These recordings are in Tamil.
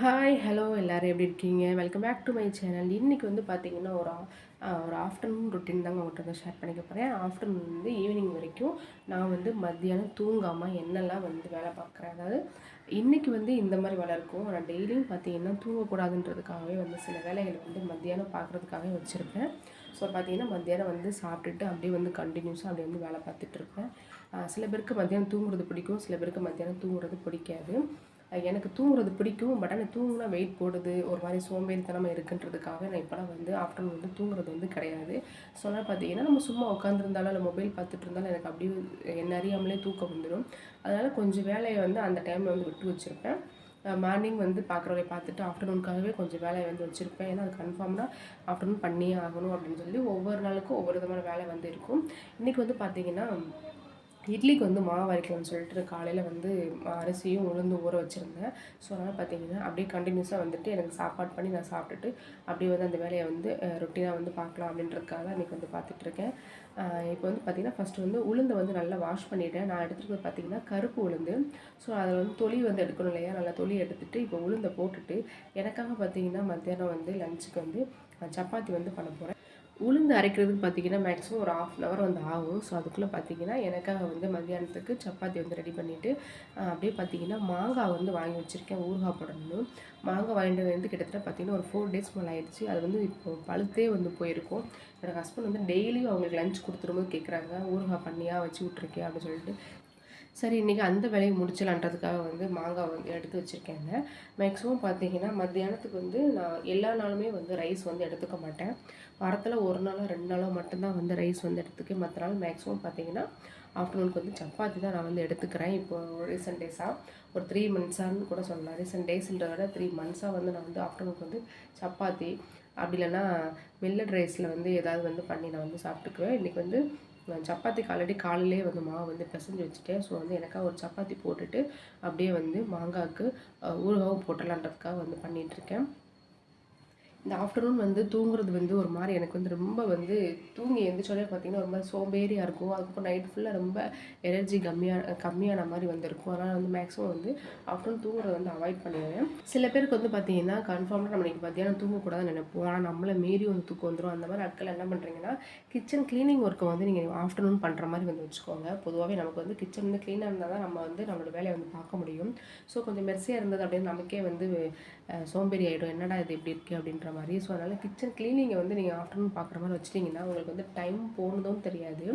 ஹாய் ஹலோ எல்லோரும் எப்படி இருக்கீங்க? Welcome back to my channel. இன்றைக்கி வந்து பார்த்திங்கன்னா ஒரு ஆஃப்டர்நூன் ரொட்டீன் தாங்க உங்கள்கிட்ட வந்து ஷேர் பண்ணிக்க போகிறேன். ஆஃப்டர்நூன் வந்து ஈவினிங் வரைக்கும் நான் வந்து மத்தியானம் தூங்காமல் என்னெல்லாம் வந்து வேலை பார்க்குறேன். அதாவது இன்றைக்கி வந்து இந்த மாதிரி வேலை இருக்கும். நான் டெய்லியும் பார்த்திங்கன்னா தூங்கக்கூடாதுன்றதுக்காகவே வந்து சில வேலைகளை வந்து மத்தியானம் பார்க்குறதுக்காகவே வச்சுருப்பேன். ஸோ பார்த்திங்கன்னா மத்தியானம் வந்து சாப்பிட்டுட்டு அப்படியே வந்து கண்டினியூஸாக அப்படியே வந்து வேலை பார்த்துட்ருப்பேன். சில பேருக்கு மத்தியானம் தூங்குறது பிடிக்கும், சில பேருக்கு மத்தியானம் தூங்குறது பிடிக்காது. எனக்கு தூங்குறது பிடிக்கும். பட் ஆனால் தூங்குனா வெயிட் போடுது, ஒரு மாதிரி சோம்பேறித்தனமாக இருக்குன்றதுக்காக நான் இப்போலாம் வந்து ஆஃப்டர்நூன் வந்து தூங்குறது வந்து கிடையாது. ஸோ அதனால் பார்த்தீங்கன்னா நம்ம சும்மா உட்காந்துருந்தாலும் இல்லை மொபைல் பார்த்துட்டு இருந்தாலும் எனக்கு அப்படியே என்ன அறியாமலே தூக்கம் வந்துடும். அதனால் கொஞ்சம் வேலையை வந்து அந்த டைமில் வந்து விட்டு வச்சுருப்பேன். மார்னிங் வந்து பார்க்குற வேலையை பார்த்துட்டு ஆஃப்டர்நூனுக்காகவே கொஞ்சம் வேலையை வந்து வச்சுருப்பேன். ஏன்னா அது கன்ஃபார்ம்டாக ஆஃப்டர்நூன் பண்ணியே ஆகணும் அப்படின்னு சொல்லி ஒவ்வொரு நாளுக்கும் ஒவ்வொரு விதமான வேலை வந்து இருக்கும். இன்றைக்கி வந்து பார்த்திங்கன்னா இட்லிக்கு வந்து மாவு அரைக்கலாம்னு சொல்லிட்டு காலையில் வந்து அரிசியும் உளுந்து ஊற வச்சுருந்தேன். ஸோ அதனால் பார்த்தீங்கன்னா அப்படியே கண்டினியூஸாக வந்துட்டு எனக்கு சாப்பாடு பண்ணி நான் சாப்பிட்டுட்டு அப்படியே வந்து அந்த வேலையை வந்து ரொட்டீனாக வந்து பார்க்கலாம் அப்படின்றதுக்காக இன்றைக்கி வந்து பார்த்துட்ருக்கேன். இப்போ வந்து பார்த்திங்கன்னா ஃபஸ்ட்டு வந்து உளுந்தை வந்து நல்லா வாஷ் பண்ணிவிட்டேன். நான் எடுத்துகிட்டு பார்த்திங்கன்னா கருப்பு உளுந்து. ஸோ அதில் வந்து தொலி வந்து எடுக்கணும் இல்லையா, நல்லா தொலி எடுத்துகிட்டு இப்போ உளுந்தை போட்டுட்டு எனக்காக பார்த்திங்கன்னா மத்தியானம் வந்து லஞ்சுக்கு வந்து சப்பாத்தி வந்து பண்ண போகிறேன். உளுந்து அரைக்கிறதுக்கு பார்த்திங்கன்னா மேக்ஸிமம் ஒரு 1/2 hour வந்து ஆகும். ஸோ அதுக்குள்ளே பார்த்திங்கன்னா எனக்காக வந்து மத்தியானத்துக்கு சப்பாத்தி வந்து ரெடி பண்ணிவிட்டு அப்படியே பார்த்திங்கன்னா மாங்காய் வந்து வாங்கி வச்சுருக்கேன் ஊறுகாய் போடணும்னு. மாங்காய் வாங்கிட்டு வந்து கிட்டத்தட்ட பார்த்திங்கன்னா ஒரு 4 days மேலே ஆயிடுச்சு. அது வந்து இப்போ பழுத்தே வந்து போயிருக்கும். என்னோடய ஹஸ்பண்ட் வந்து டெய்லியும் அவங்களுக்கு லஞ்ச் கொடுத்துரும்போது கேட்குறாங்க, ஊறுகாய் பண்ணியா வச்சு விட்ருக்கேன் அப்படின்னு சொல்லிட்டு. சரி இன்றைக்கி அந்த வேலையை முடிச்சலான்றதுக்காக வந்து மாங்காய் வந்து எடுத்து வச்சுருக்கேங்க. மேக்ஸிமம் பார்த்திங்கன்னா மத்தியானத்துக்கு வந்து நான் எல்லா நாளுமே வந்து ரைஸ் வந்து எடுத்துக்க மாட்டேன். வாரத்தில் 1 நாளோ 2 நாளோ மட்டும்தான் வந்து ரைஸ் வந்து எடுத்துக்கேன். மற்ற நாள் மேக்ஸிமம் பார்த்திங்கன்னா ஆஃப்டர்நூனுக்கு வந்து சப்பாத்தி தான் நான் வந்து எடுத்துக்கிறேன். இப்போ ரீசெண்ட் டேஸாக ஒரு 3 months கூட சொல்லலாம். ரீசெண்ட் டேஸ்ன்றத விட 3 months வந்து நான் வந்து ஆஃப்டர்நூனுக்கு வந்து சப்பாத்தி அப்படி இல்லைன்னா மில்லட் ரைஸில் வந்து ஏதாவது வந்து பண்ணி நான் வந்து சாப்பிட்டுக்குவேன். இன்றைக்கி வந்து சப்பாத்திக்கு ஆல்ரெடி காலையிலேயே வந்து மாவு வந்து பிசைஞ்சு வச்சுட்டேன். ஸோ வந்து எனக்காக ஒரு சப்பாத்தி போட்டுட்டு அப்படியே வந்து மாங்காய்க்கு ஊறுகாவும் போட்டலான்றதுக்காக வந்து பண்ணிகிட்ருக்கேன். இந்த ஆஃப்டர்நூன் வந்து தூங்குறது வந்து ஒரு மாதிரி எனக்கு வந்து ரொம்ப வந்து தூங்கி எழுந்திரிச்சோடனே பார்த்திங்கன்னா ஒரு மாதிரி சோம்பேறியாக இருக்கும். அதுக்கப்புறம் நைட் ஃபுல்லாக ரொம்ப எனர்ஜி கம்மியான மாதிரி வந்து இருக்கும். அதனால் வந்து மேக்ஸிமம் வந்து ஆஃப்டர்நூன் தூங்குறத வந்து அவாய்ட் பண்ணிடுவேன். சில பேருக்கு வந்து பார்த்திங்கன்னா கன்ஃபார்மாக நம்ம இன்றைக்கி மத்தியானம் தூங்கக்கூடாதுன்னு நினைப்போம். ஆனால் நம்மளை மீறி வந்து தூக்கம் வந்துடும். அந்த மாதிரி ஆட்கள் என்ன பண்ணுறீங்கன்னா கிச்சன் க்ளீனிங் ஒர்க்கை வந்து நீங்கள் ஆஃப்டர்நூன் பண்ணுற மாதிரி வந்து வச்சுக்கோங்க. பொதுவாகவே நமக்கு வந்து கிச்சன் வந்து க்ளீனாக இருந்தால் தான் நம்ம வந்து நம்மளோட வேலையை வந்து பார்க்க முடியும். ஸோ கொஞ்சம் மெர்சியாக இருந்தது அப்படின்னு நமக்கே வந்து சோம்பேறி ஆகிடும், என்னடா இது இப்படி இருக்குது அப்படின்ற மாதிரி. ஸோ அதனால் கிச்சன் க்ளீனிங்கை வந்து நீங்கள் ஆஃப்டர்நூன் பார்க்குற மாதிரி வச்சிட்டிங்கன்னா உங்களுக்கு வந்து டைம் போனதும் தெரியாது,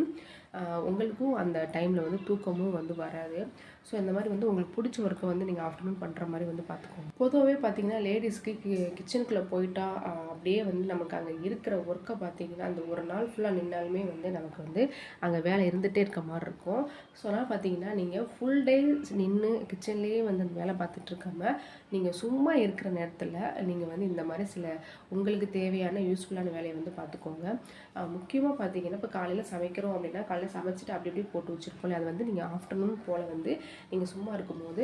உங்களுக்கும் அந்த டைமில் வந்து தூக்கமும் வந்து வராது. ஸோ இந்த மாதிரி வந்து உங்களுக்கு பிடிச்ச ஒர்க்கை வந்து நீங்கள் ஆஃப்டர்நூன் பண்ணுற மாதிரி வந்து பார்த்துக்கோங்க. பொதுவாகவே பார்த்திங்கன்னா லேடிஸ்க்கு கிச்சனுக்குள்ளே போயிட்டா அப்படியே வந்து நமக்கு அங்கே இருக்கிற ஒர்க்கை பார்த்திங்கன்னா அந்த ஒரு நாள் ஃபுல்லாக நின்னாலுமே வந்து நமக்கு வந்து அங்கே வேலை இருந்துகிட்டே இருக்க மாதிரி இருக்கும். ஸோ அதனால் பார்த்திங்கன்னா நீங்கள் ஃபுல் டே நின்று கிச்சன்லேயே வந்து அந்த வேலை பார்த்துட்ருக்காம நீங்கள் சும்மா இருக்கிற நேரத்தில் நீங்கள் வந்து இந்த மாதிரி சில உங்களுக்கு தேவையான யூஸ்ஃபுல்லான வேலையை வந்து பார்த்துக்கோங்க. முக்கியமாக பார்த்தீங்கன்னா இப்போ காலையில் சமைக்கிறோம் அப்படின்னா காலையில் சமைச்சிட்டு அப்படி இப்படி போட்டு வச்சுருக்கோம். அது வந்து நீங்கள் ஆஃப்டர்நூன் போல் வந்து நீங்கள் சும்மா இருக்கும்போது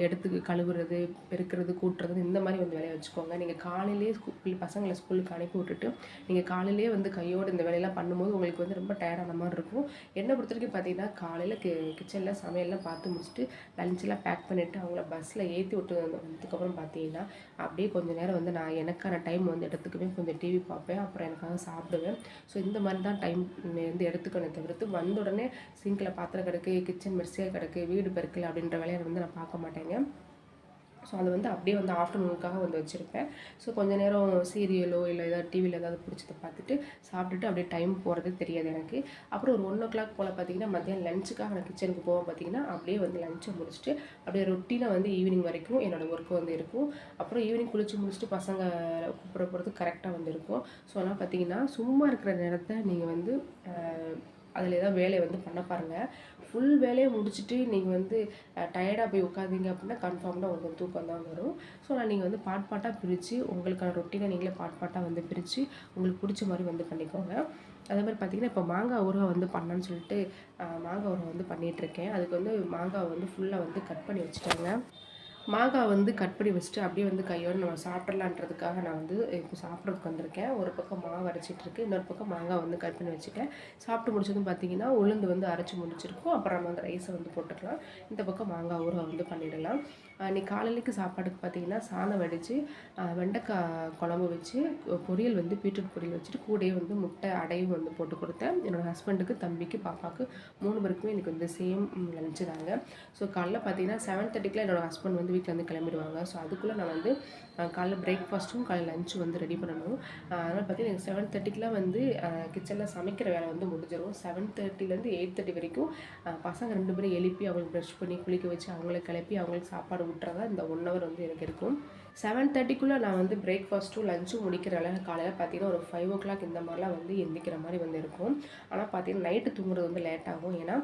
எடுத்து கழுவுறது, பெருக்கிறது, கூட்டுறது இந்த மாதிரி வந்து வேலையை வச்சுக்கோங்க. நீங்கள் காலையிலேயே பசங்களை ஸ்கூலுக்கு அனுப்பி விட்டுட்டு நீங்கள் காலையிலேயே வந்து கையோடு இந்த வேலையெல்லாம் பண்ணும்போது உங்களுக்கு வந்து ரொம்ப டயர்டான மாதிரி இருக்கும். என்னை பொறுத்த வரைக்கும் பார்த்தீங்கன்னா காலையில் கிச்சனில் சமையல்லாம் பார்த்து முடிச்சுட்டு லஞ்செலாம் பேக் பண்ணிவிட்டு அவங்கள பஸ்ஸில் ஏற்றி விட்டு வந்ததுக்கப்புறம் பார்த்தீங்கன்னா அப்படியே கொஞ்சம் நேரம் வந்து நான் எனக்கான டைம் வந்து எடுத்துக்குவேன். கொஞ்சம் டிவி பார்ப்பேன், அப்புறம் எனக்காக சாப்பிடுவேன். ஸோ இந்த மாதிரி தான் டைம் வந்து எடுத்துக்கணும் தவிர்த்து வந்த உடனே சிங்கில் பாத்திரம் கிடக்கு, கிச்சன் மெர்சியாக கிடக்கு, வீடு பெருக்கல் அப்படின்ற வேலையை வந்து நான் பார்க்க மாட்டேங்க. ஸோ அது வந்து அப்படியே வந்து ஆஃப்டர்நூனுக்காக வந்து வச்சுருப்பேன். ஸோ கொஞ்சம் நேரம் சீரியலோ இல்லை ஏதாவது டிவியில் ஏதாவது பிடிச்சதை பார்த்துட்டு சாப்பிட்டுட்டு அப்படியே டைம் போகிறதே தெரியாது எனக்கு. அப்புறம் ஒரு 1 o'clock போல் பார்த்திங்கன்னா மத்தியானம் லஞ்சுக்காக நான் கிச்சனுக்கு போவேன். பார்த்திங்கன்னா அப்படியே வந்து லஞ்சை முடிச்சுட்டு அப்படியே ரொட்டீனாக வந்து ஈவினிங் வரைக்கும் என்னோடய ஒர்க்கு வந்து இருக்கும். அப்புறம் ஈவினிங் குளித்து முடிச்சுட்டு பசங்க கூப்பிட போகிறதுக்கு கரெக்டாக வந்து இருக்கும். ஸோ அதனால் பார்த்திங்கன்னா சும்மா இருக்கிற நேரத்தை நீங்கள் வந்து அதில் ஏதாவது வேலையை வந்து பண்ண பாருங்கள். ஃபுல் வேலையை முடிச்சுட்டு நீங்கள் வந்து டயர்டாக போய் உட்காந்தீங்க அப்படின்னா கன்ஃபார்ம்டாக உங்களுக்கு தூக்கம் தான் வரும். ஸோ நான் நீங்கள் வந்து பார்ட்டாக பிரித்து உங்களுக்கான ரொட்டீனை நீங்களே பார்ட்டாக வந்து பிரித்து உங்களுக்கு பிடிச்ச மாதிரி வந்து பண்ணிக்கோங்க. அதே மாதிரி பார்த்திங்கன்னா இப்போ மாங்காய் ஊறுகாய் வந்து பண்ணலான்னு சொல்லிட்டு மாங்காய் ஊறுகாய் வந்து பண்ணிகிட்ருக்கேன். அதுக்கு வந்து மாங்காய் வந்து ஃபுல்லாக வந்து கட் பண்ணி வச்சுட்டாங்க. மாங்காய் வந்து கட் பண்ணி வச்சுட்டு அப்படியே வந்து கையோடு நம்ம சாப்பிட்றலான்றதுக்காக நான் வந்து இப்போ சாப்பிட்றதுக்கு வந்திருக்கேன். ஒரு பக்கம் மாவு அரைச்சிட்ருக்கு, இன்னொரு பக்கம் மாங்காய் வந்து கட் பண்ணி வச்சுட்டேன். சாப்பிட்டு முடிச்சதும் பார்த்திங்கன்னா உளுந்து வந்து அரைச்சி முடிச்சிருக்கும். அப்புறம் நம்ம வந்து ரைஸை வந்து போட்டுக்கலாம். இந்த பக்கம் மாங்காய் ஊறுகாய் வந்து பண்ணிடலாம். இன்றைக்கி காலையிலக்கு சாப்பாடுக்கு பார்த்திங்கன்னா சாதம் வடித்து வெண்டைக்காய் குழம்பு வச்சு பொரியல் வந்து பீட்ரூட் பொரியல் வச்சுட்டு கூடயே வந்து முட்டை அடையும் வந்து போட்டு கொடுத்தேன். என்னோடய ஹஸ்பண்டுக்கு, தம்பிக்கு, பாப்பாவுக்கு 3 பேருக்குமே எனக்கு வந்து சேம் லஞ்சு தாங்க. ஸோ காலைல பார்த்திங்கன்னா 7:30க்குலாம் என்னோடய ஹஸ்பண்ட் வந்து வீட்டில் வந்து கிளம்பிடுவாங்க. ஸோ அதுக்குள்ளே நான் வந்து காலைல பிரேக்ஃபாஸ்ட்டும் காலைல லஞ்சும் வந்து ரெடி பண்ணணும். அதனால் பார்த்தீங்கன்னா எனக்கு 7:30க்குலாம் வந்து கிச்சனில் சமைக்கிற வேலை வந்து முடிஞ்சிடும். 7:30லேருந்து 8:30 வரைக்கும் பசங்க 2 பேரும் எழுப்பி அவங்களுக்கு ப்ரஷ் பண்ணி குளிக்க வச்சு அவங்கள கிளப்பி அவங்களுக்கு சாப்பாடு விட்டுறதா இந்த 1 ஹவர் வந்து எனக்கு இருக்கும். 7:30க்குள்ளே நான் வந்து பிரேக்ஃபாஸ்ட்டும் லஞ்சும் முடிக்கிறனால காலையில் பார்த்தீங்கன்னா ஒரு 5 o'clock இந்த மாதிரிலாம் வந்து எந்திக்கிற மாதிரி வந்து இருக்கும். ஆனால் பார்த்தீங்கன்னா நைட்டு தூங்குறது வந்து லேட் ஆகும். ஏன்னா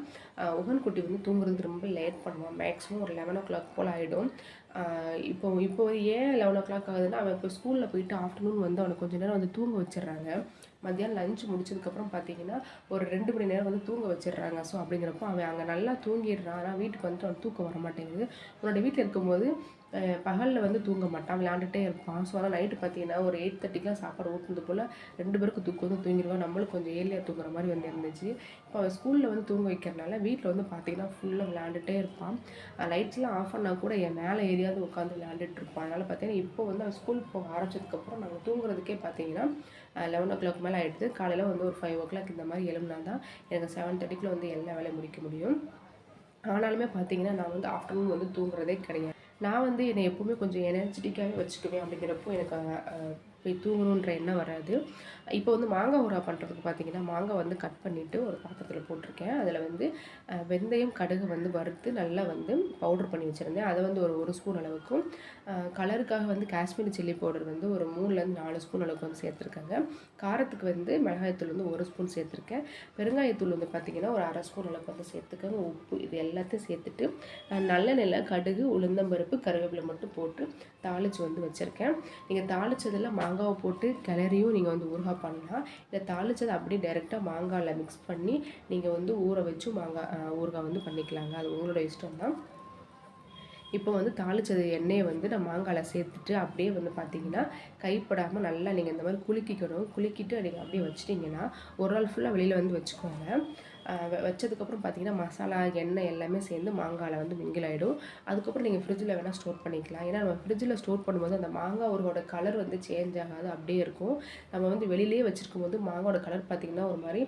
உகன் குட்டி வந்து தூங்குறது ரொம்ப லேட் பண்ணுவான். மேக்ஸிமம் ஒரு 11 o'clock போல் ஆகிடும். இப்போ ஏன் 11 o'clock ஆகுதுன்னா, அவன் இப்போ ஸ்கூலில் போயிட்டு ஆஃப்டர்நூன் வந்து அவனுக்கு கொஞ்சம் நேரம் வந்து தூங்க வச்சிடுறாங்க. மத்தியானம் லஞ்ச் முடிச்சதுக்கப்புறம் பார்த்தீங்கன்னா ஒரு 2 மணி நேரம் வந்து தூங்க வச்சிடுறாங்க. ஸோ அப்படிங்கிறப்போ அவன் அங்கே நல்லா தூங்கிடுறான். ஆனால் வீட்டுக்கு வந்துட்டு அவன் தூக்கம் வர மாட்டேங்குது. உன்னோட வீட்டில் இருக்கும்போது பகலில் வந்து தூங்க மாட்டான், விளையாண்டுட்டே இருப்பான். ஸோ ஆனால் நைட்டு பார்த்தீங்கன்னா ஒரு 8:30க்குலாம் சாப்பாடு ஊற்றுனது போல் 2 பேருக்கு தூக்கம் வந்து தூங்கிடுவான். நம்மளுக்கு கொஞ்சம் ஏர்லியாக தூங்குற மாதிரி வந்து இருந்துச்சு. இப்போ அவன் ஸ்கூலில் வந்து தூங்க வைக்கிறனால வீட்டில் வந்து பார்த்தீங்கன்னா ஃபுல்லாக விளையாண்டுட்டே இருப்பான். லைட்ஸ்லாம் ஆஃப் பண்ணால் கூட என் மேலே ஏரியாவது உட்காந்து விளையாண்டுட்டு இருப்பான். அதனால் பார்த்தீங்கன்னா இப்போ வந்து அவன் ஸ்கூல் போக ஆரம்பிச்சதுக்கப்புறம் நாங்கள் தூங்குறதுக்கே பார்த்தீங்கன்னா 11 o'clock மேலே ஆகிடுது. காலையில் வந்து ஒரு 5 o'clock இந்த மாதிரி எழும்பினா தான் எனக்கு 7:30க்குள்ள வந்து எல்லா வேலையும் முடிக்க முடியும். ஆனாலுமே பார்த்தீங்கன்னா நான் வந்து ஆஃப்டர்நூன் வந்து தூங்குறதே கிடையாது. நான் வந்து என்னை எப்போவுமே கொஞ்சம் எனர்ஜெட்டிக்காகவே வச்சுக்குவேன். அப்படிங்கிறப்போ எனக்கு போய் தூங்கணுன்ற எண்ணம் வராது. இப்போ வந்து மாங்காய் ஊறுகாய் பண்ணுறதுக்கு பார்த்திங்கன்னா மாங்காய் வந்து கட் பண்ணிவிட்டு ஒரு பாத்திரத்தில் போட்டிருக்கேன். அதில் வந்து வெந்தயம், கடுகு வந்து வறுத்து நல்லா வந்து பவுட்ரு பண்ணி வச்சுருந்தேன். அதை வந்து ஒரு ஸ்பூன் அளவுக்கும், கலருக்காக வந்து காஷ்மீரி சில்லி பவுடர் வந்து ஒரு 3லேருந்து 4 ஸ்பூன் அளவுக்கு வந்து சேர்த்துருக்காங்க. காரத்துக்கு வந்து மிளகாய்த்தூள் வந்து 1 ஸ்பூன் சேர்த்துருக்கேன். பெருங்காயத்தூள் வந்து பார்த்திங்கன்னா ஒரு 1/2 ஸ்பூன் அளவுக்கு வந்து சேர்த்துக்கோங்க. உப்பு இது எல்லாத்தையும் சேர்த்துட்டு நல்லெண்ணெயில் கடுகு, உளுந்தம்பருப்பு, கருவேப்பிலை மட்டும் போட்டு தாளித்து வந்து வச்சுருக்கேன். நீங்கள் தாளித்ததில் மாங்காவை போட்டு கிளறியும் நீங்கள் வந்து ஊறுகாய் பண்ணலாம். இதை தாளித்ததை அப்படியே டைரெக்டாக மாங்காயில் மிக்ஸ் பண்ணி நீங்கள் வந்து ஊற வச்சு ஊறுகாய் வந்து பண்ணிக்கலாங்க. அது உங்களோட இஷ்டம் தான். இப்போ வந்து தாளித்தது எண்ணெயை வந்து நான் மாங்காயில் சேர்த்துட்டு அப்படியே வந்து பார்த்திங்கன்னா கைப்படாமல் நல்லா நீங்கள் இந்த மாதிரி குலுக்கிட்டு நீங்கள் அப்படியே வச்சிட்டிங்கன்னா ஒரு நாள் ஃபுல்லாக வெளியில் வந்து வச்சுக்கோங்க. வச்சதுக்கப்புறம் பார்த்திங்கன்னா மசாலா, எண்ணெய் எல்லாமே சேர்ந்து மாங்காயில் வந்து மிங்கில் ஆகிடும். அதுக்கப்புறம் நீங்கள் ஃப்ரிட்ஜில் வேணால் ஸ்டோர் பண்ணிக்கலாம். ஏன்னா நம்ம ஃப்ரிட்ஜில் ஸ்டோர் பண்ணும்போது அந்த மாங்காய் ஊறுகாயோட கலர் வந்து சேஞ்ச் ஆகாது, அப்படியே இருக்கும். நம்ம வந்து வெளியிலேயே வச்சுருக்கும் போது மாங்காயோட கலர் பார்த்திங்கன்னா ஒரு மாதிரி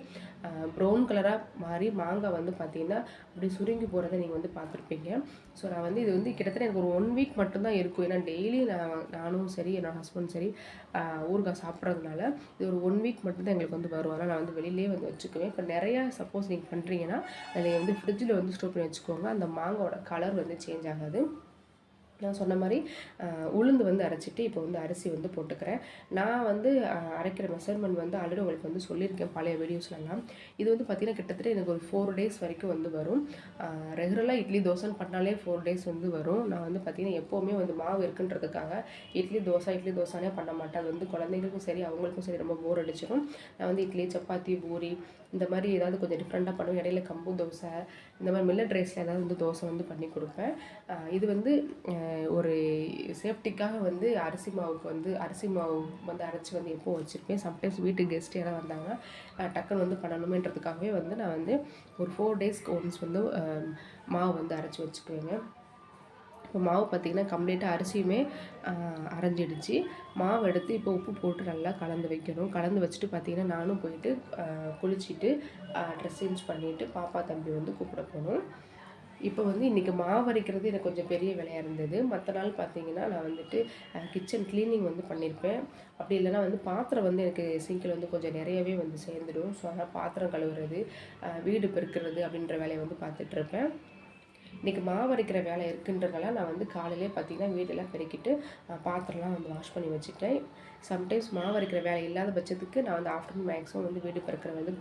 ப்ரௌன் கலராக மாறி மாங்காய் வந்து பார்த்திங்கன்னா அப்படி சுருங்கி போகிறத நீங்கள் வந்து பார்த்துருப்பீங்க. ஸோ நான் வந்து இது வந்து கிட்டத்தட்ட எனக்கு ஒரு 1 வீக் மட்டும்தான் இருக்கும். ஏன்னா டெய்லி நானும் சரி என்னோடய ஹஸ்பண்ட் சரி ஊறுகாய் சாப்பிட்றதுனால இது ஒரு 1 வீக் மட்டும்தான் எங்களுக்கு வந்து வரும். ஆனால் நான் வந்து வெளியிலே வந்து வச்சுக்குவேன். இப்போ நிறையா சப்போஸ் நீங்கள் பண்ணுறீங்கன்னா அதில் வந்து ஃப்ரிட்ஜில் வந்து ஸ்டோர் பண்ணி வச்சுக்கோங்க. அந்த மாங்காயோட கலர் வந்து சேஞ்ச் ஆகாது. நான் சொன்ன மாதிரி உளுந்து வந்து அரைச்சிட்டு இப்போ வந்து அரிசி வந்து போட்டுக்கிறேன். நான் வந்து அரைக்கிற மெஷர்மெண்ட் வந்து ஆல்ரெடி உங்களுக்கு வந்து சொல்லியிருக்கேன் பழைய வீடியோஸ்லாம். இது வந்து பார்த்திங்கன்னா கிட்டத்தட்ட எனக்கு ஒரு 4 days வரைக்கும் வந்து வரும். ரெகுலராக இட்லி தோசைன்னு பண்ணாலே 4 days வந்து வரும். நான் வந்து பார்த்திங்கன்னா எப்போவுமே வந்து மாவு இருக்குன்றதுக்காக இட்லி தோசைனே பண்ண மாட்டேன். அது வந்து குழந்தைங்களுக்கும் சரி அவங்களுக்கும் சரி ரொம்ப போர் அடிச்சிடும். நான் வந்து இட்லி, சப்பாத்தி, பூரி இந்த மாதிரி ஏதாவது கொஞ்சம் டிஃப்ரெண்ட்டாக பண்ணுவேன். இடையில கம்பு தோசை இந்த மாதிரி மில்லட் ரைஸில் ஏதாவது வந்து தோசை வந்து பண்ணி கொடுப்பேன். இது வந்து ஒரு சேஃப்டிக்காக வந்து அரிசி மாவு வந்து அரைச்சி வந்து எப்போவும் வச்சுருப்பேன். சம்டைம்ஸ் வீட்டுக்கு கெஸ்ட் யாராவது வந்தாங்கன்னா டக்குன்னு வந்து பண்ணணுமேன்றதுக்காகவே வந்து நான் வந்து ஒரு 4 daysக்கு ஒன்ஸ் வந்து மாவு வந்து அரைச்சி வச்சுக்குவேங்க. இப்போ மாவு பார்த்திங்கன்னா கம்ப்ளீட்டாக அரிசியுமே அரைஞ்சிடுச்சு. மாவு எடுத்து இப்போ உப்பு போட்டு நல்லா கலந்து வைக்கணும். கலந்து வச்சுட்டு பார்த்திங்கன்னா நானும் போயிட்டு குளிச்சுட்டு ட்ரெஸ் சேஞ்ச் பண்ணிவிட்டு பாப்பா, தம்பி வந்து கூப்பிட போகணும். இப்போ வந்து இன்றைக்கி மாவு அரைக்கிறது எனக்கு கொஞ்சம் பெரிய வேலையாக இருந்தது. மற்ற நாள் பார்த்திங்கன்னா நான் வந்துட்டு கிச்சன் க்ளீனிங் வந்து பண்ணியிருப்பேன். அப்படி இல்லைனா வந்து பாத்திரம் வந்து எனக்கு சிங்கில் வந்து கொஞ்சம் நிறையவே வந்து சேர்ந்துடும். ஸோ அதனால் பாத்திரம் கழுவுறது, வீடு பெருக்கிறது அப்படின்ற வேலையை வந்து பார்த்துட்ருப்பேன். இன்றைக்கி மாவு அரைக்கிற வேலை இருக்குன்றனால நான் வந்து காலையிலே பார்த்திங்கன்னா வீடெல்லாம் பெருக்கிட்டு பாத்திரம்லாம் வந்து வாஷ் பண்ணி வச்சுட்டேன். சம்டைம்ஸ் மாவு அரைக்கிற வேலை இல்லாத பட்சத்துக்கு நான் வந்து ஆஃப்டர்நூன் மேக்ஸிமம் வந்து வீடு பெருக்கிறது,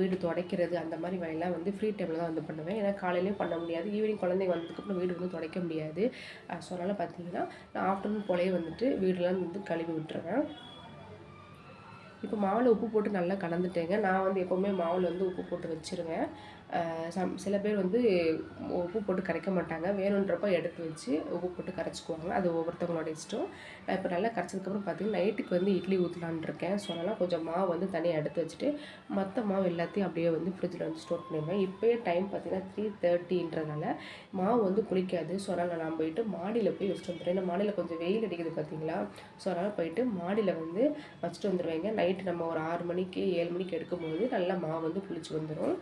வீடு துடைக்கிறது அந்த மாதிரி வேலையெல்லாம் வந்து ஃப்ரீ டைமில் தான் வந்து பண்ணுவேன். ஏன்னா காலையிலேயும் பண்ண முடியாது, ஈவினிங் குழந்தைங்க வந்ததுக்கப்புறம் வீடு வந்து துடைக்க முடியாது. ஸோ அதனால் பார்த்திங்கன்னா நான் ஆஃப்டர்நூன் போலேயே வந்துட்டு வீடெல்லாம் வந்து கழுவி விட்டுருவேன். இப்போ மாவில் உப்பு போட்டு நல்லா கலந்துட்டேங்க. நான் வந்து எப்போவுமே மாவில் வந்து உப்பு போட்டு வச்சுருவேன். சில பேர் வந்து உப்பு போட்டு கரைக்க மாட்டாங்க, வேணுன்றப்ப எடுத்து வச்சு உப்பு போட்டு கரைச்சிக்குவாங்க. அது ஒவ்வொருத்தவங்களோட இஷ்டம். நான் இப்போ நல்லா கரைச்சதுக்கப்புறம் பார்த்தீங்கன்னா நைட்டுக்கு வந்து இட்லி ஊற்றலான்னு இருக்கேன். ஸோ அதனால் கொஞ்சம் மாவு வந்து தனியாக எடுத்து வச்சுட்டு மற்ற மாவு எல்லாத்தையும் அப்படியே வந்து ஃப்ரிட்ஜில் வந்து ஸ்டோர் பண்ணிடுவேன். இப்போயே டைம் பார்த்தீங்கன்னா 3:30ன்றதுனால மாவு வந்து புளிக்காது. ஸோ அதனால் நான் போயிட்டு மாடியில் போய் வச்சுட்டு வந்துடுவேன். ஏன்னா மாடியில் கொஞ்சம் வெயில் அடிக்குது பார்த்தீங்களா. ஸோ அதனால் போயிட்டு மாடியில் வந்து வச்சுட்டு வந்துடுவேங்க. நைட்டு நம்ம ஒரு 6 மணிக்கு 7 மணிக்கு எடுக்கும்போது நல்லா மாவு வந்து புளிச்சு வந்துடும்.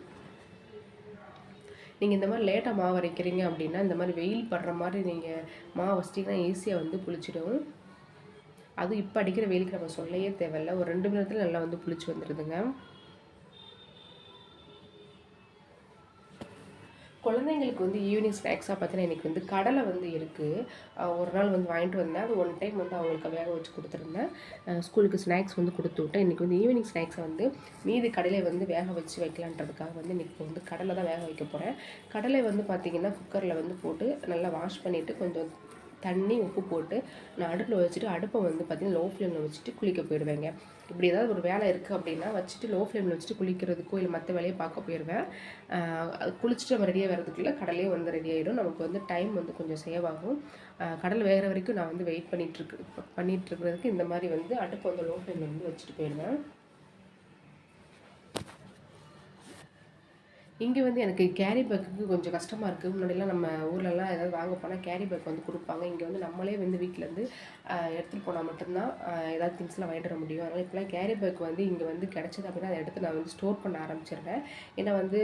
நீங்கள் இந்த மாதிரி லேட்டாக மாவு அரைக்கிறீங்க அப்படின்னா இந்த மாதிரி வெயில் படுற மாதிரி நீங்கள் மாவு வச்சிட்டிங்கன்னா ஈஸியாக வந்து புளிச்சிடும். அதுவும் இப்போ அடிக்கிற வெயிலுக்கு நம்ம சொல்லவே தேவையில்ல, ஒரு 2 மணி நேரத்தில் நல்லா வந்து புளிச்சு வந்துடுதுங்க. குழந்தைங்களுக்கு வந்து ஈவினிங் ஸ்நாக்ஸாக பார்த்தீங்கன்னா இன்றைக்கி வந்து கடலை வந்து இருக்குது. ஒரு நாள் வந்து வாங்கிட்டு வந்தேன். அது ஒன் டைம் வந்து அவங்களுக்கு வேக வச்சு கொடுத்துருந்தேன். ஸ்கூலுக்கு ஸ்நாக்ஸ் வந்து கொடுத்து விட்டேன். இன்றைக்கி வந்து ஈவினிங் ஸ்நாக்ஸை வந்து மீதி கடலை வந்து வேக வச்சு வைக்கலான்றதுக்காக வந்து இன்றைக்கி வந்து கடலை தான் வேக வைக்க போகிறேன். கடலை வந்து பார்த்திங்கன்னா குக்கரில் வந்து போட்டு நல்லா வாஷ் பண்ணிவிட்டு கொஞ்சம் தண்ணி உப்பு போட்டு நான் அடுப்பில் வச்சுட்டு அடுப்பை வந்து பார்த்திங்கன்னா லோ ஃப்ளேமில் வச்சுட்டு குளிக்க போயிடுவேங்க. இப்படி ஏதாவது ஒரு வேலை இருக்குது அப்படின்னா வச்சுட்டு லோ ஃப்ளேமில் வச்சுட்டு குளிக்கிறதுக்கோ இல்லை மற்ற வேலையை பார்க்க போயிடுவேன். குளிச்சுட்டு நம்ம ரெடியாக வரதுக்குள்ளே கடலையும் வந்து ரெடி ஆகிடும். நமக்கு வந்து டைம் வந்து கொஞ்சம் சேவ் ஆகும். கடலை வேகிற வரைக்கும் நான் வந்து வெயிட் பண்ணிகிட்ருக்கிறதுக்கு இந்த மாதிரி வந்து அடுப்பை வந்து லோ ஃப்ளேமில் வந்து வச்சுட்டு போயிடுவேன். இங்கே வந்து எனக்கு கேரி பேக்குக்கு கொஞ்சம் கஷ்டமாக இருக்குது. முன்னாடிலாம் நம்ம ஊர்லலாம் ஏதாவது வாங்க போனால் கேரி பேக் வந்து கொடுப்பாங்க. இங்கே வந்து நம்மளே வந்து வீட்டிலேருந்து எடுத்துகிட்டு போனால் மட்டும்தான் ஏதாவது திங்ஸ்லாம் வாங்கிட்டு வர முடியும். அதனால் இப்போலாம் கேரி பேக் வந்து இங்கே வந்து கிடச்சிது அப்படின்னா அதை எடுத்து நான் வந்து ஸ்டோர் பண்ண ஆரம்பிச்சிடுறேன். ஏன்னா வந்து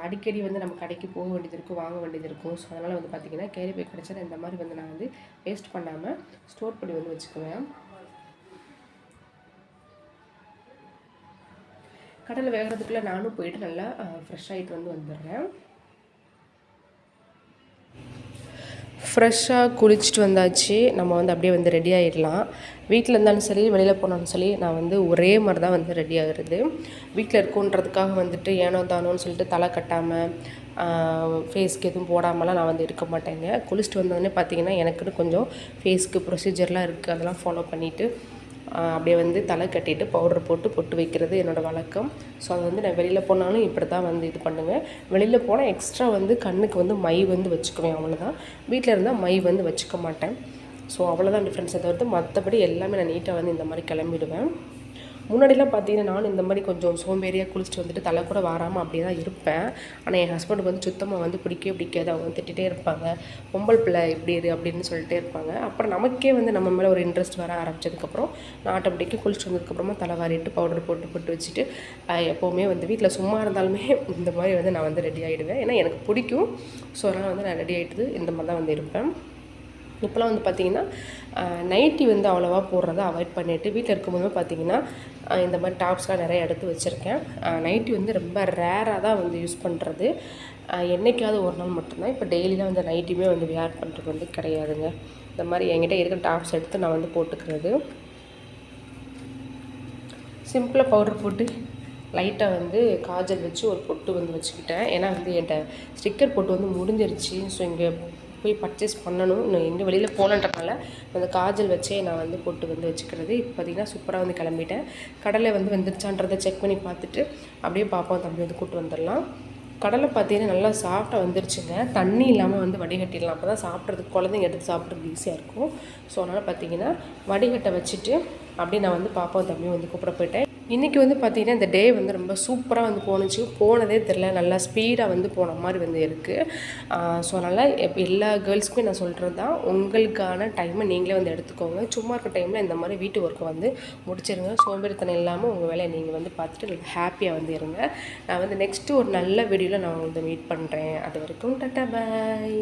அடிக்கடி வந்து நம்ம கடைக்கு போக வேண்டியது இருக்கும், வாங்க வேண்டியது இருக்கும். ஸோ அதனால் வந்து பார்த்திங்கன்னா கேரி பேக் கிடச்சா இந்த மாதிரி வந்து நான் வந்து வேஸ்ட் பண்ணாமல் ஸ்டோர் பண்ணி வந்து வச்சுக்குவேன். கடலை வேகிறதுக்குள்ளே நானும் போயிட்டு நல்லா ஃப்ரெஷ் ஆகிட்டு வந்து வந்துடுறேன். ஃப்ரெஷ்ஷாக குளிச்சுட்டு வந்தாச்சு. நம்ம வந்து அப்படியே வந்து ரெடி ஆகிடலாம். வீட்டில் இருந்தாலும் சரி வெளியில் போனாலும் சரி நான் வந்து ஒரே மாதிரி தான் வந்து ரெடி ஆகுறது. வீட்டில் இருக்குன்றதுக்காக வந்துட்டு ஏனோ தானோன்னு சொல்லிட்டு தலை கட்டாமல் ஃபேஸ்க்கு எதுவும் போடாமலாம் நான் வந்து இருக்க மாட்டேங்க. குளிச்சுட்டு வந்தோடனே பார்த்திங்கன்னா எனக்குன்னு கொஞ்சம் ஃபேஸ்க்கு ப்ரொசீஜர்லாம் இருக்குது. அதெல்லாம் ஃபாலோ பண்ணிவிட்டு அப்படியே வந்து தலை கட்டிட்டு பவுடர் போட்டு பொட்டு வைக்கிறது என்னோடய வழக்கம். ஸோ அது வந்து நான் வெளியில் போனாலும் இப்படி தான் வந்து இது பண்ணுவேன். வெளியில் போனால் எக்ஸ்ட்ரா வந்து கண்ணுக்கு வந்து மை வந்து வச்சுக்குவேன், அவ்வளோதான். வீட்டில் இருந்தால் மை வந்து வச்சுக்க மாட்டேன். ஸோ அவ்வளோதான் டிஃப்ரென்ஸை தவிர்த்து மற்றபடி எல்லாமே நான் நீட்டாக வந்து இந்த மாதிரி கிளம்பிடுவேன். முன்னாடிலாம் பார்த்தீங்கன்னா நானும் இந்த மாதிரி கொஞ்சம் சோம்பேறியாக குளிச்சுட்டு வந்துட்டு தலை கூட வாராமல் அப்படியே தான் இருப்பேன். ஆனால் என் ஹஸ்பண்டுக்கு வந்து சுத்தமாக வந்து பிடிக்காது. அவங்க வந்து திட்டிகிட்டே இருப்பாங்க, பொம்பளை பிள்ளை இப்படி இரு அப்படின்னு சொல்லிட்டே இருப்பாங்க. அப்புறம் நமக்கே வந்து நம்ம மேலே ஒரு இன்ட்ரெஸ்ட் வர ஆரம்பிச்சதுக்கப்புறம் நான் ஆட்டோமேட்டிக்காக குளிச்சுட்டு வந்ததுக்கப்புறமா தலை வாரிட்டு பவுடர் போட்டு வச்சுட்டு எப்போவுமே வந்து வீட்டில் சும்மா இருந்தாலுமே இந்த மாதிரி வந்து நான் வந்து ரெடி ஆகிடுவேன். ஏன்னா எனக்கு பிடிக்கும். ஸோ அதனால் வந்து நான் ரெடி ஆகிட்டு இந்த மாதிரி தான் வந்து இருப்பேன். இப்போலாம் வந்து பார்த்திங்கன்னா நைட்டி வந்து அவ்வளோவா போடுறத அவாய்ட் பண்ணிவிட்டு வீட்டில் இருக்கும்போது பார்த்திங்கன்னா இந்த மாதிரி டாப்ஸ்லாம் நிறைய எடுத்து வச்சுருக்கேன். நைட்டி வந்து ரொம்ப ரேராக தான் வந்து யூஸ் பண்ணுறது. என்றைக்காவது ஒரு நாள் மட்டும்தான். இப்போ டெய்லிலாம் வந்து நைட்டியுமே வந்து வியர் பண்ணுறது வந்து கிடையாதுங்க. இந்த மாதிரி என்கிட்ட இருக்கிற டாப்ஸ் எடுத்து நான் வந்து போட்டுக்கிறது. சிம்பிளாக பவுடர் போட்டு லைட்டாக வந்து காஜல் வச்சு ஒரு பொட்டு வந்து வச்சுக்கிட்டேன். ஏன்னா வந்து என்கிட்ட ஸ்டிக்கர் பொட்டு வந்து முடிஞ்சிருச்சு. ஸோ இங்கே போய் பர்ச்சேஸ் பண்ணணும், நான் எங்கே வெளியில் போகலன்றனால அந்த காஜல் வச்சே நான் வந்து பொட்டு வந்து வச்சுக்கிறது. இப்போ பார்த்திங்கன்னா சூப்பராக வந்து கிளம்பிட்டேன். கடலை வந்து வெந்துருச்சான்றதை செக் பண்ணி பார்த்துட்டு அப்படியே பாப்பா தம்பி வந்து கூப்பிட்டு வந்துடலாம். கடலை பார்த்திங்கன்னா நல்லா சாஃப்டாக வந்துருச்சுங்க. தண்ணி இல்லாமல் வந்து வடிகட்டிடலாம். அப்போ தான் சாப்பிட்றதுக்கு குழந்தைங்க எடுத்து சாப்பிட்றதுக்கு ஈஸியாக இருக்கும். ஸோ அதனால் பார்த்திங்கன்னா வடிகட்டை வச்சுட்டு அப்படியே நான் வந்து பாப்பாவும் தம்பியும் வந்து கூப்பிட போயிட்டேன். இன்றைக்கி வந்து பார்த்திங்கன்னா இந்த டே வந்து ரொம்ப சூப்பராக வந்து போனதே தெரில. நல்லா ஸ்பீடாக வந்து போன மாதிரி வந்து இருக்குது. ஸோ அதனால் எல்லா கேர்ள்ஸ்க்குமே நான் சொல்கிறது தான், உங்களுக்கான டைமை நீங்களே வந்து எடுத்துக்கோங்க. சும்மா இருக்க டைமில் இந்த மாதிரி வீட்டு ஒர்க்கை வந்து முடிச்சிருங்க. சோம்பேறித்தனம் இல்லாமல் உங்கள் வேலையை நீங்கள் வந்து பார்த்துட்டு நல்லா ஹாப்பியாக வந்து இருங்க. நான் வந்து நெக்ஸ்ட்டு ஒரு நல்ல வீடியோவில் நான் வந்து மீட் பண்ணுறேன். அது வரைக்கும் டாட்டா பாய்.